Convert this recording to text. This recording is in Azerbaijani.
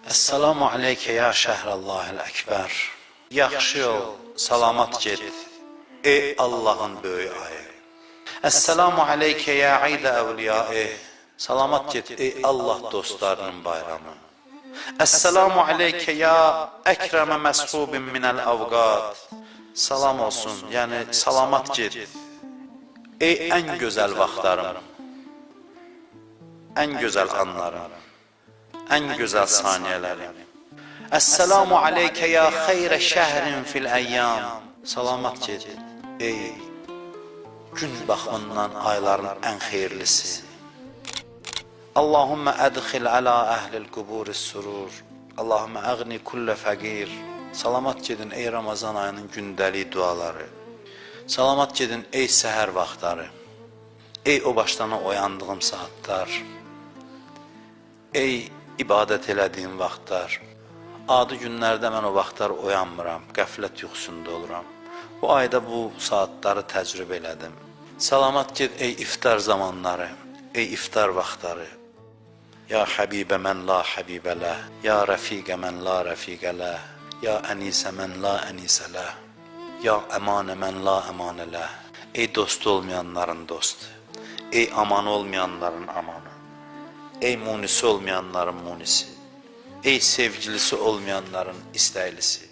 Esselamu aleyke ya şəhrəllahil əkbər. Yaxşı ol, salamat get, ey Allahın böyük ayı. Esselamu aleyke ya aydə əvliyai. Salamat get, ey Allah dostlarının bayramı. Esselamu aleyke ya əkrəmə məshubin minəl avqat. Salam olsun, yəni salamat get, ey ən gözəl vaxtlarım, ən gözəl anlarım, ən gözəl saniyələrim. Esselamu aleyke ya xeyrə şəhrin fil əyyam. Salamat get, ey gün baxımından ayların ən xeyirlisi. Allahümmə ədxil əla əhlil quburis surur. Allahümmə əğni kullə fəqir. Salamat gedin ey Ramazan ayının gündəlik duaları. Salamat gedin ey səhər vaxtları. Ey o başdan oyandığım saatlar. Ey ibadət elədiyim vaxtlar. Adi günlərdə mən o vaxtlar oyanmıram, qəflət yuxusunda oluram. Bu ayda bu saatları təcrübə elədim. Salamat ged ey iftar zamanları, ey iftar vaxtları. Ya Həbibə mən la Həbibə ləh, ya Rəfiqə mən la Rəfiqə ləh, ya Ənisə mən la Ənisə ləh, ya Əmanə mən la Əmanə ləh. Ey dost olmayanların dostu, ey aman olmayanların amanı, ey munisi olmayanların munisi, ey sevgilisi olmayanların istəylisi.